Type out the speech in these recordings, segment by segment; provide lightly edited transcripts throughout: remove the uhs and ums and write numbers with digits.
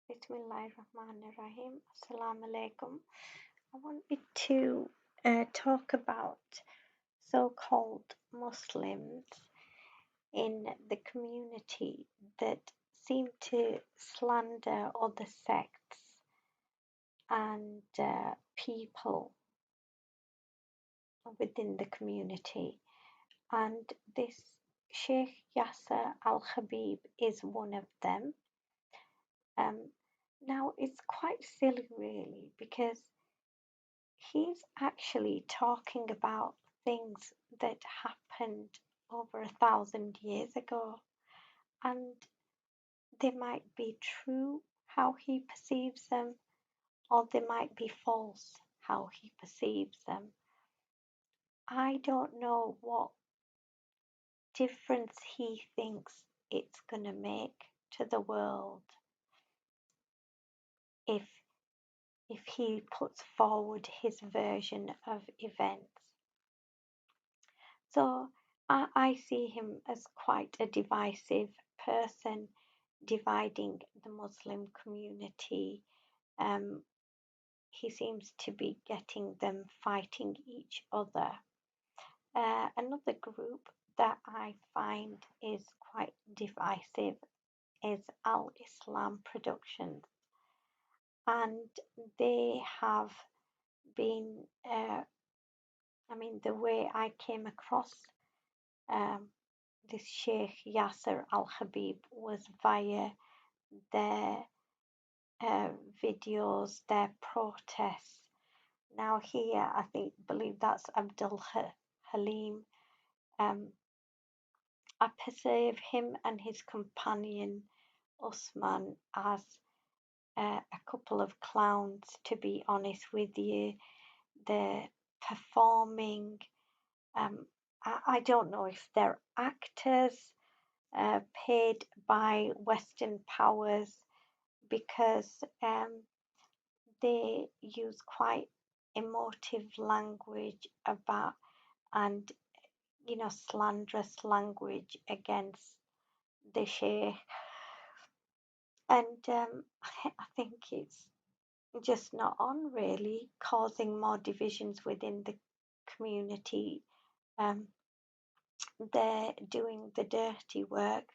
Bismillahirrahmanirrahim. Assalamu alaikum. I wanted to talk about so-called Muslims in the community that seem to slander other sects and people within the community. And this Sheikh Yasser Al-Khabib is one of them. Now, it's quite silly, really, because he's actually talking about things that happened over 1,000 years ago, and they might be true how he perceives them, or they might be false how he perceives them. I don't know what difference he thinks it's going to make to the world if he puts forward his version of events. So I see him as quite a divisive person, dividing the Muslim community. He seems to be getting them fighting each other. Another group that I find is quite divisive is Al Islam Productions, and they have been, the way I came across um, this Sheikh Yasser Al Habib was via their videos, their protests. Now here, I believe that's Abdul Halim. I perceive him and his companion Usman as a couple of clowns, to be honest with you. They're performing. I don't know if they're actors paid by Western powers, because they use quite emotive language about, and slanderous language against the Sheikh, and I think it's just not on, really, causing more divisions within the community. They're doing the dirty work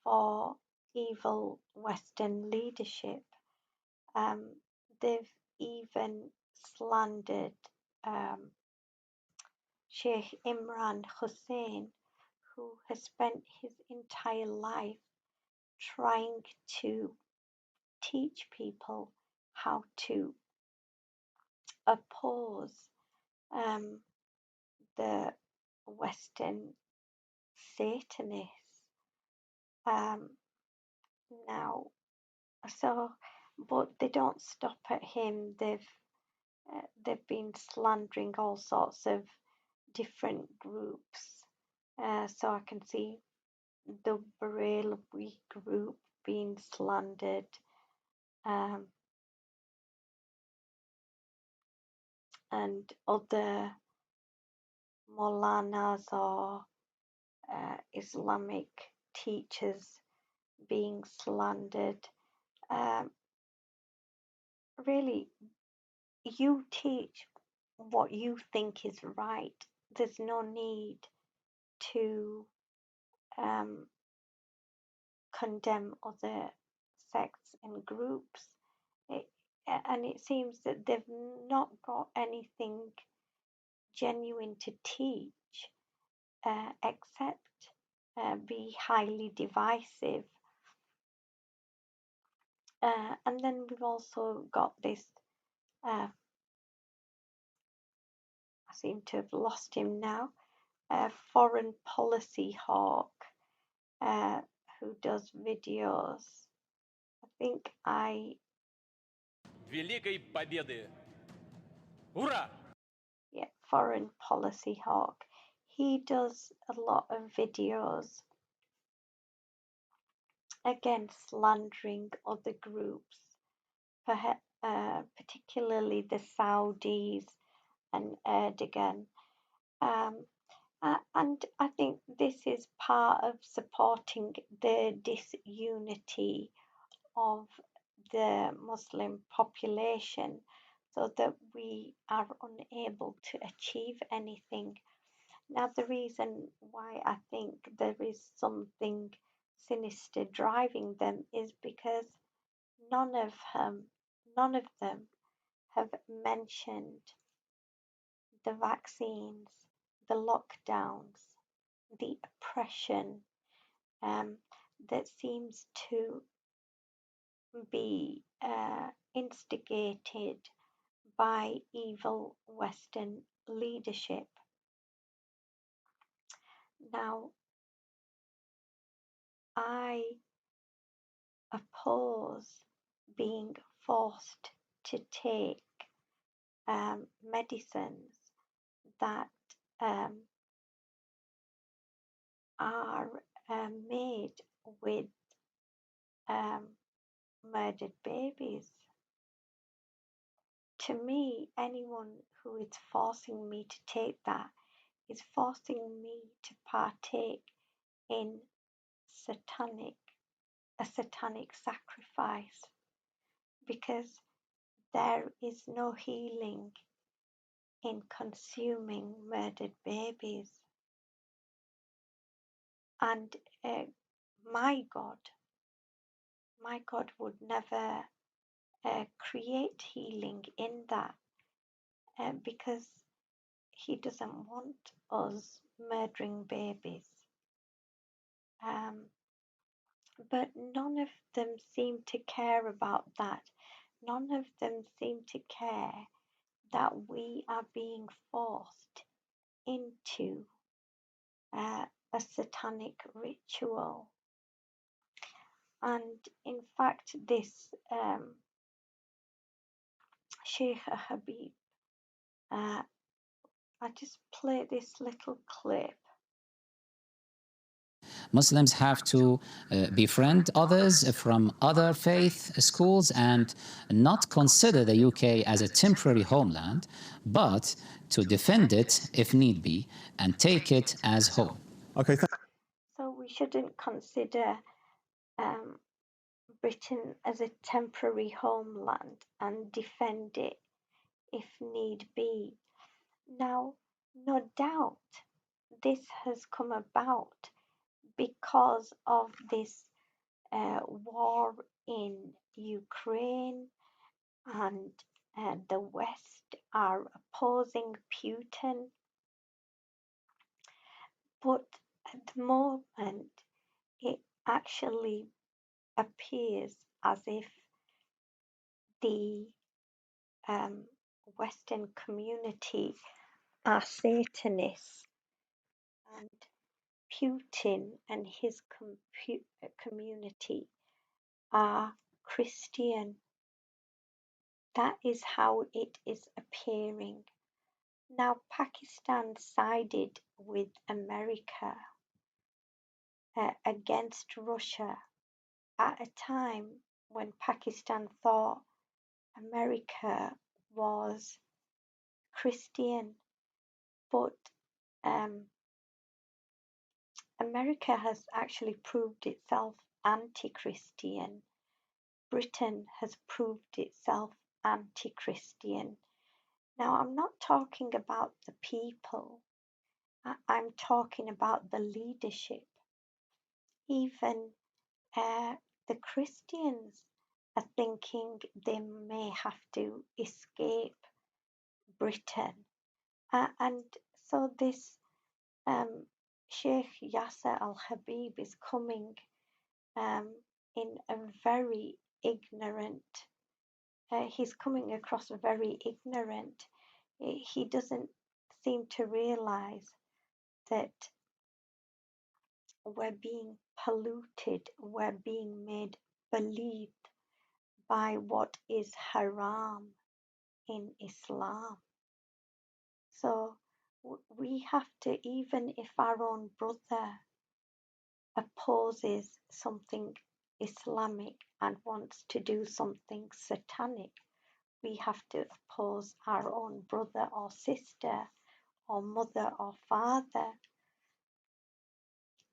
for evil Western leadership. They've even slandered Sheikh Imran Hussein, who has spent his entire life trying to teach people how to oppose the Western Satanists. Now, so, but they don't stop at him. They've been slandering all sorts of different groups. So I can see the Barelwi group being slandered, um, and other Molanas or Islamic teachers being slandered. Um, Really, you teach what you think is right. There's no need to um, condemn other sects and groups. It, and it seems that they've not got anything genuine to teach except be highly divisive. And then we've also got this, I seem to have lost him now, foreign policy hawk uh, who does videos. I think Великой Победы! Ура! yeah, foreign policy hawk. He does a lot of videos against slandering other groups, particularly the Saudis and Erdogan. Um, and I think this is part of supporting the disunity of the Muslim population so that we are unable to achieve anything. Now, the reason why I think there is something sinister driving them is because none of none of them have mentioned the vaccines, the lockdowns, the oppression um, that seems to be instigated by evil Western leadership. Now, I oppose being forced to take medicines that um, are made with um, murdered babies. To me, anyone who is forcing me to take that is forcing me to partake in satanic a satanic sacrifice because there is no healing in consuming murdered babies. And uh, my God, my God would never create healing in that because He doesn't want us murdering babies. But none of them seem to care about that. None of them seem to care that we are being forced into a satanic ritual. And in fact, this Sheikh Habib, I just play this little clip. Muslims have to befriend others from other faith schools and not consider the UK as a temporary homeland, but to defend it if need be and take it as home. Okay. So we shouldn't consider um, Britain as a temporary homeland and defend it if need be. Now, no doubt this has come about because of this war in Ukraine, and the West are opposing Putin. But at the moment, it actually appears as if the Western community are Satanists, and Putin and his community are Christian. That is how it is appearing. Now, Pakistan sided with America against Russia at a time when Pakistan thought America was Christian, but America has actually proved itself anti-Christian. Britain has proved itself anti-Christian. Now, I'm not talking about the people, I'm talking about the leadership. Even the Christians are thinking they may have to escape Britain. And so this Sheikh Yasser al-Habib is coming in a very ignorant, he's coming across very ignorant. He doesn't seem to realize that we're being polluted, we're being made believe by what is haram in Islam. So we have to, even if our own brother opposes something Islamic and wants to do something satanic, we have to oppose our own brother or sister or mother or father.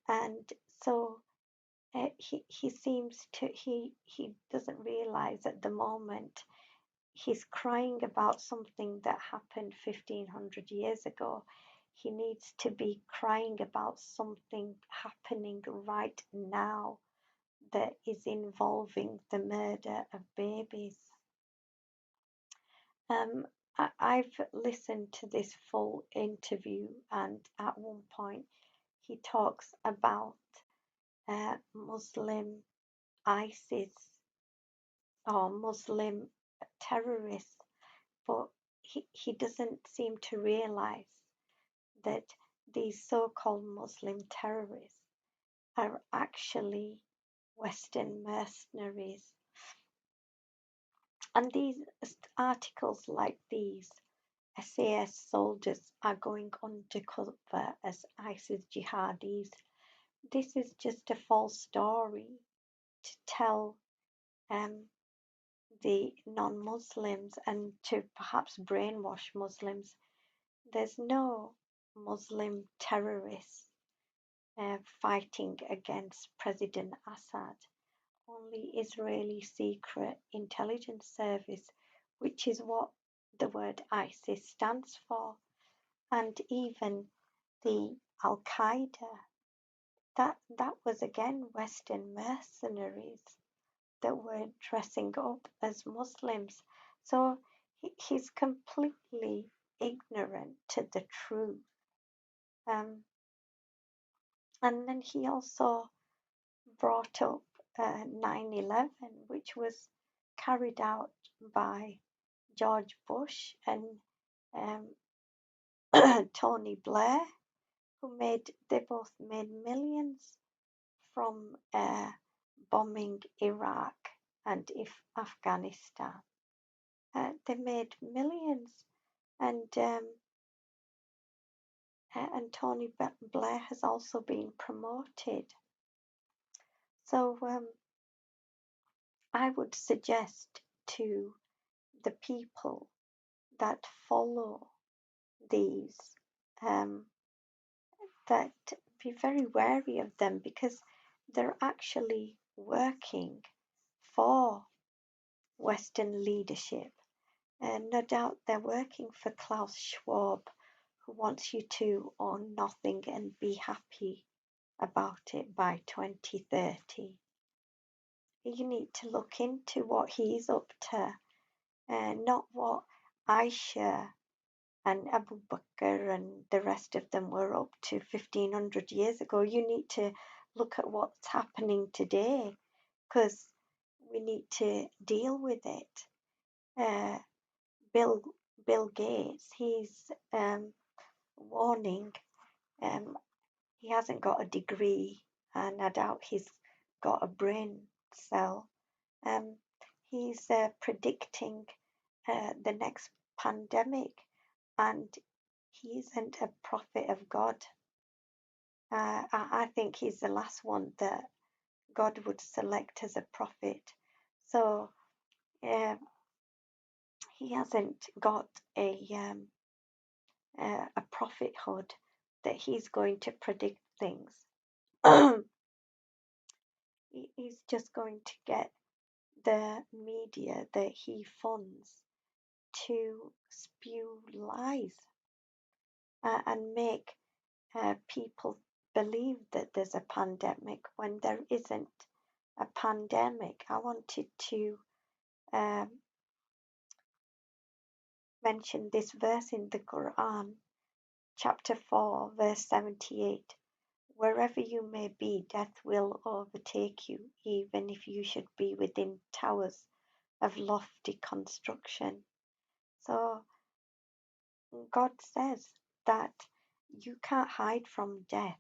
And so he seems to he doesn't realize at the moment he's crying about something that happened 1500 years ago. He needs to be crying about something happening right now that is involving the murder of babies. Um, I've listened to this full interview, and at one point he talks about Muslim ISIS or Muslim terrorists, but he doesn't seem to realize that these so-called Muslim terrorists are actually Western mercenaries. And these articles like these, SAS soldiers are going undercover as ISIS jihadis. This is just a false story to tell the non-Muslims and to perhaps brainwash Muslims. There's no Muslim terrorists fighting against President Assad, only Israeli Secret Intelligence Service, which is what the word ISIS stands for. And even the Al Qaeda, that was again Western mercenaries that were dressing up as Muslims. So he's completely ignorant to the truth. And then he also brought up 9/11, which was carried out by George Bush and Tony Blair, they both made millions from bombing Iraq and Afghanistan. They made millions, and Tony Blair has also been promoted. So I would suggest to the people that follow these that be very wary of them, because they're actually working for Western leadership. And no doubt they're working for Klaus Schwab, who wants you to own nothing and be happy about it by 2030. You need to look into what he's up to, and not what Aisha and Abu Bakr and the rest of them were up to 1500 years ago. You need to look at what's happening today, because we need to deal with it. Bill Gates, he's warning. He hasn't got a degree, and I doubt he's got a brain cell. He's predicting the next pandemic, and he isn't a prophet of God. I think he's the last one that God would select as a prophet. So he hasn't got a prophethood that he's going to predict things. He's just going to get the media that he funds to spew lies and make people believe that there's a pandemic when there isn't a pandemic. I wanted to mention this verse in the Quran, chapter 4, verse 78. Wherever you may be, death will overtake you, even if you should be within towers of lofty construction. So God says that you can't hide from death.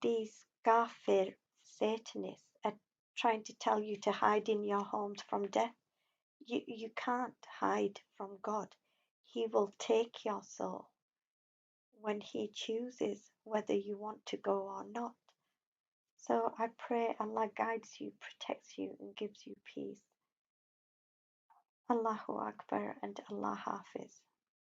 These kafir Satanists are trying to tell you to hide in your homes from death. You can't hide from God. He will take your soul when He chooses whether you want to go or not. So I pray Allah guides you, protects you, and gives you peace. Allahu Akbar and Allah Hafiz.